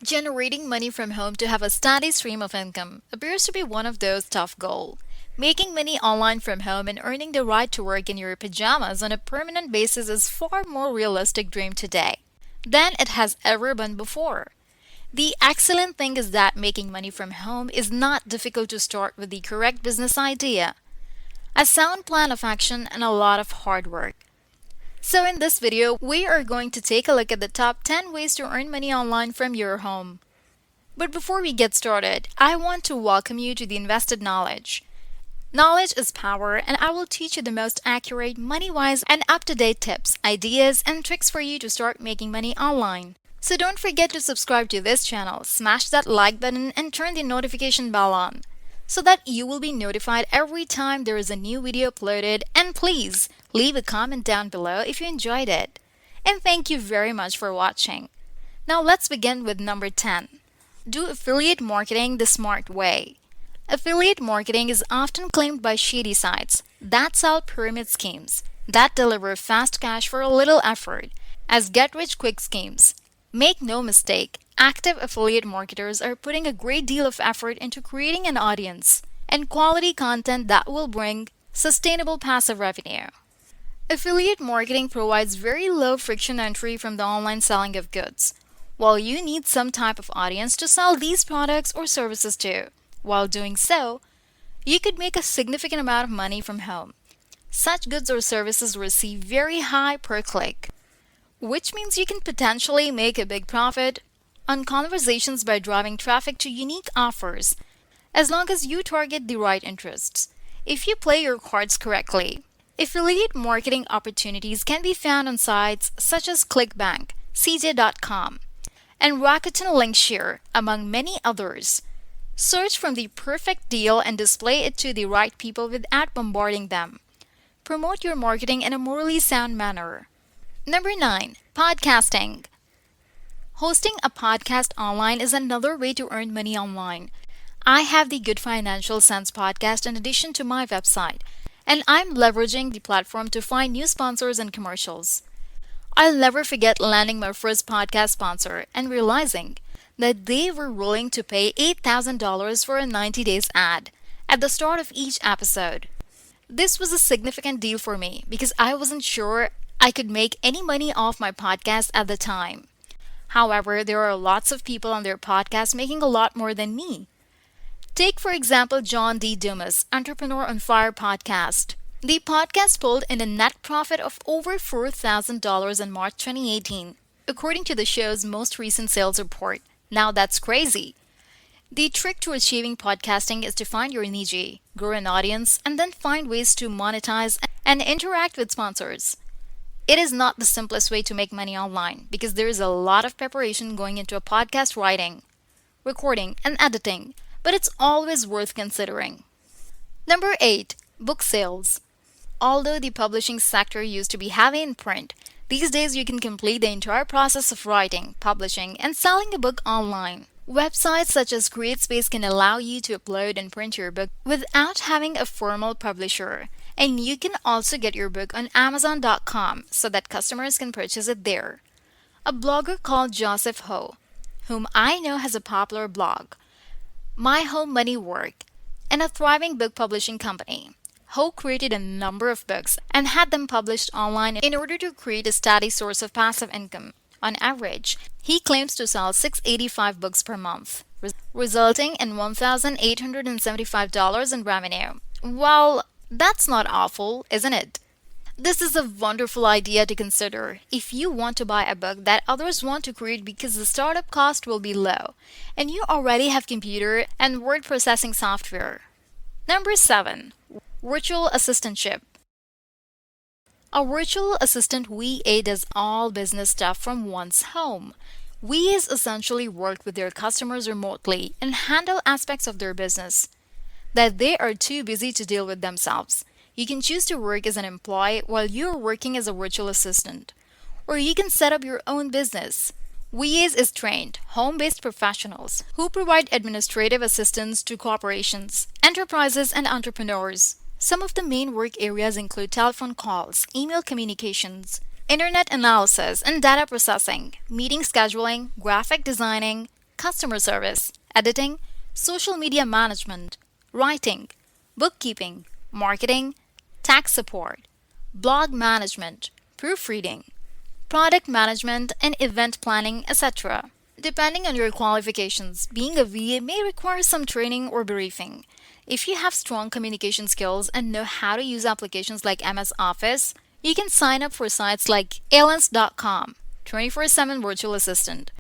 Generating money from home to have a steady stream of income appears to be one of those tough goals. Making money online from home and earning the right to work in your pajamas on a permanent basis is far more realistic dream today than it has ever been before. The excellent thing is that making money from home is not difficult to start with the correct business idea, a sound plan of action, and a lot of hard work. So in this video, we are going to take a look at the top 10 ways to earn money online from your home. But before we get started, I want to welcome you to the Invested Knowledge. Knowledge is power, and I will teach you the most accurate, money-wise, and up-to-date tips, ideas, and tricks for you to start making money online. So don't forget to subscribe to this channel, smash that like button, and turn the notification bell on so that you will be notified every time there is a new video uploaded, and please leave a comment down below if you enjoyed it. And thank you very much for watching. Now let's begin with number 10. Do affiliate marketing the smart way. Affiliate marketing is often claimed by shady sites that sell pyramid schemes that deliver fast cash for a little effort as get-rich-quick schemes. Make no mistake, active affiliate marketers are putting a great deal of effort into creating an audience and quality content that will bring sustainable passive revenue. Affiliate marketing provides very low friction entry from the online selling of goods, while you need some type of audience to sell these products or services to. While doing so, you could make a significant amount of money from home. Such goods or services receive very high per click, which means you can potentially make a big profit on conversations by driving traffic to unique offers, as long as you target the right interests. If you play your cards correctly, affiliate marketing opportunities can be found on sites such as ClickBank, CJ.com, and Rakuten Linkshare, among many others. Search for the perfect deal and display it to the right people without bombarding them. Promote your marketing in a morally sound manner. Number 9. Podcasting. Hosting a podcast online is another way to earn money online. I have the Good Financial Sense podcast in addition to my website, and I'm leveraging the platform to find new sponsors and commercials. I'll never forget landing my first podcast sponsor and realizing that they were willing to pay $8,000 for a 90 days ad at the start of each episode. This was a significant deal for me because I wasn't sure I could make any money off my podcast at the time. However, there are lots of people on their podcast making a lot more than me. Take, for example, John D. Dumas, Entrepreneur on Fire podcast. The podcast pulled in a net profit of over $4,000 in March 2018, according to the show's most recent sales report. Now that's crazy. The trick to achieving podcasting is to find your niche, grow an audience, and then find ways to monetize and interact with sponsors. It is not the simplest way to make money online because there is a lot of preparation going into a podcast writing, recording, and editing, but it's always worth considering. Number 8. Book sales. Although the publishing sector used to be heavy in print, these days you can complete the entire process of writing, publishing, and selling a book online. Websites such as CreateSpace can allow you to upload and print your book without having a formal publisher. And you can also get your book on Amazon.com so that customers can purchase it there. A blogger called Joseph Ho, whom I know has a popular blog, My Home Money Work, and a thriving book publishing company. Ho created a number of books and had them published online in order to create a steady source of passive income. On average, he claims to sell 685 books per month, resulting in $1,875 in revenue. Well, that's not awful, isn't it? This is a wonderful idea to consider if you want to buy a book that others want to create because the startup cost will be low and you already have computer and word processing software. Number 7. Virtual assistantship. A virtual assistant VA does all business stuff from one's home. VAs essentially work with their customers remotely and handle aspects of their business that they are too busy to deal with themselves. You can choose to work as an employee while you're working as a virtual assistant, or you can set up your own business. VAs is trained, home-based professionals who provide administrative assistance to corporations, enterprises, and entrepreneurs. Some of the main work areas include telephone calls, email communications, internet analysis and data processing, meeting scheduling, graphic designing, customer service, editing, social media management, writing, bookkeeping, marketing, tax support, blog management, proofreading, product management, and event planning, etc. Depending on your qualifications, being a VA may require some training or briefing. If you have strong communication skills and know how to use applications like MS Office, you can sign up for sites like aliens.com, 24/7 virtual assistant,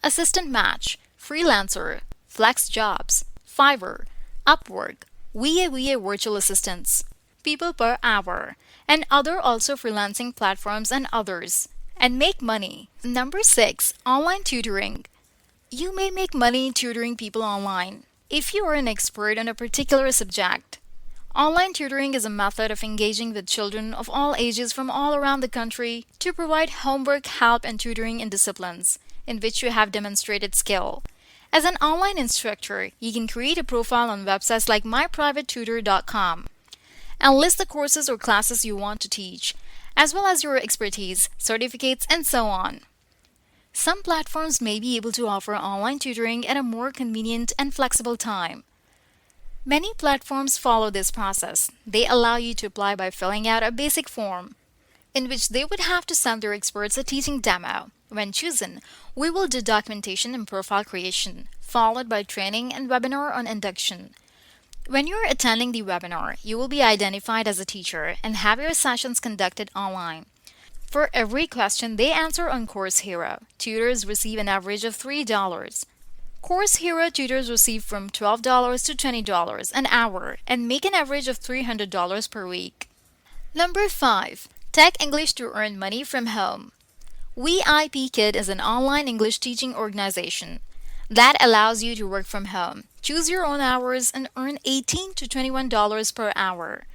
Assistant Match, Freelancer, Flex Jobs, Fiverr, Upwork, VA virtual assistants, People per Hour, and other also freelancing platforms and others, and make money. Number 6, online tutoring. You may make money tutoring people online if you are an expert on a particular subject. Online tutoring is a method of engaging with children of all ages from all around the country to provide homework, help, and tutoring in disciplines in which you have demonstrated skill. As an online instructor, you can create a profile on websites like myprivatetutor.com and list the courses or classes you want to teach, as well as your expertise, certificates, and so on. Some platforms may be able to offer online tutoring at a more convenient and flexible time. Many platforms follow this process. They allow you to apply by filling out a basic form, in which they would have to send their experts a teaching demo. When chosen, we will do documentation and profile creation, followed by training and webinar on induction. When you're attending the webinar, you will be identified as a teacher and have your sessions conducted online. For every question they answer on Course Hero, tutors receive an average of $3. Course Hero tutors receive from $12 to $20 an hour and make an average of $300 per week. Number 5. Tech English to earn money from home. VIP Kid is an online English teaching organization that allows you to work from home, choose your own hours, and earn $18 to $21 per hour.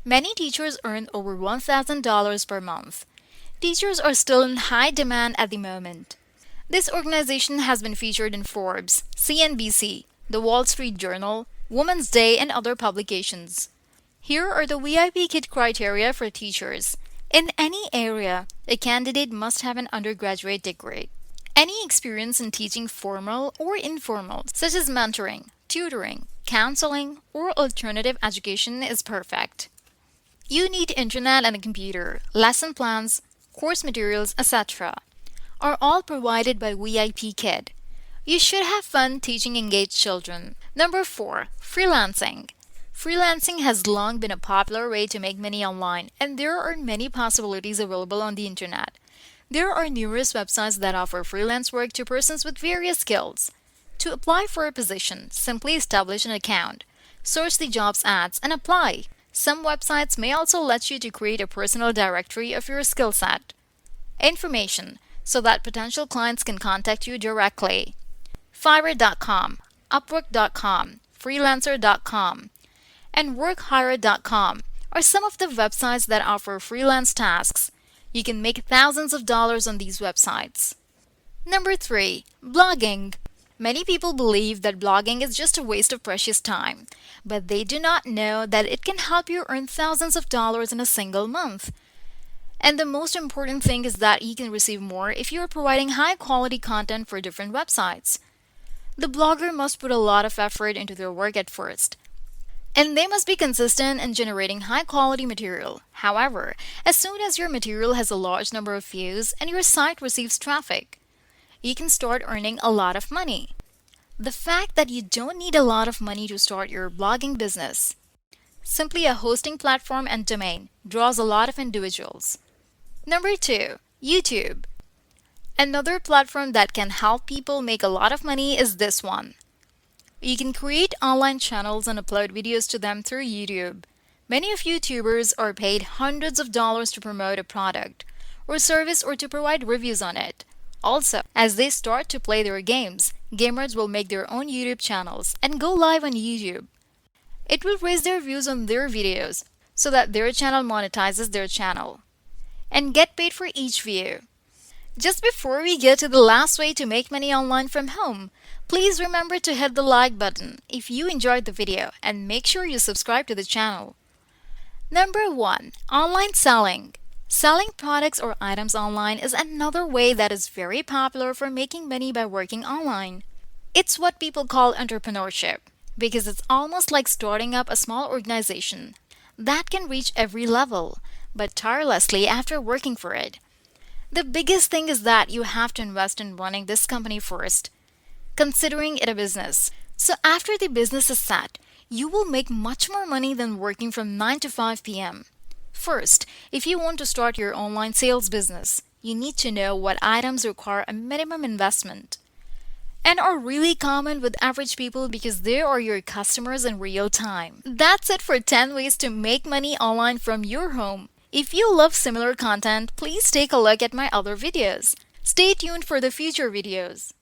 Many teachers earn over $1,000 per month. Teachers are still in high demand at the moment. This organization has been featured in Forbes, CNBC, The Wall Street Journal, Women's Day, and other publications. Here are the VIP Kid criteria for teachers. In any area, a candidate must have an undergraduate degree. Any experience in teaching formal or informal, such as mentoring, tutoring, counseling, or alternative education is perfect. You need internet and a computer, lesson plans, course materials, etc. are all provided by VIP Kid. You should have fun teaching engaged children. Number 4. Freelancing. Freelancing has long been a popular way to make money online, and there are many possibilities available on the internet. There are numerous websites that offer freelance work to persons with various skills. To apply for a position, simply establish an account, search the jobs ads, and apply. Some websites may also let you to create a personal directory of your skill set. Information, so that potential clients can contact you directly. Fiverr.com, Upwork.com, Freelancer.com, and WorkHire.com are some of the websites that offer freelance tasks. You can make thousands of dollars on these websites. Number 3. Blogging. Many people believe that blogging is just a waste of precious time, but they do not know that it can help you earn thousands of dollars in a single month. And the most important thing is that you can receive more if you are providing high-quality content for different websites. The blogger must put a lot of effort into their work at first, and they must be consistent in generating high-quality material. However, as soon as your material has a large number of views and your site receives traffic, you can start earning a lot of money. The fact that you don't need a lot of money to start your blogging business. Simply a hosting platform and domain draws a lot of individuals. Number 2. YouTube. Another platform that can help people make a lot of money is this one. You can create online channels and upload videos to them through YouTube. Many of YouTubers are paid hundreds of dollars to promote a product or service or to provide reviews on it. Also, as they start to play their games, gamers will make their own YouTube channels and go live on YouTube. It will raise their views on their videos so that their channel monetizes their channel and get paid for each view. Just before we get to the last way to make money online from home, please remember to hit the like button if you enjoyed the video and make sure you subscribe to the channel. Number 1. Online selling. Selling products or items online is another way that is very popular for making money by working online. It's what people call entrepreneurship because it's almost like starting up a small organization that can reach every level, but tirelessly after working for it. The biggest thing is that you have to invest in running this company first, considering it a business. So after the business is set, you will make much more money than working from 9 to 5 p.m. First, if you want to start your online sales business, you need to know what items require a minimum investment and are really common with average people because they are your customers in real time. That's it for 10 ways to make money online from your home. If you love similar content, please take a look at my other videos. Stay tuned for the future videos.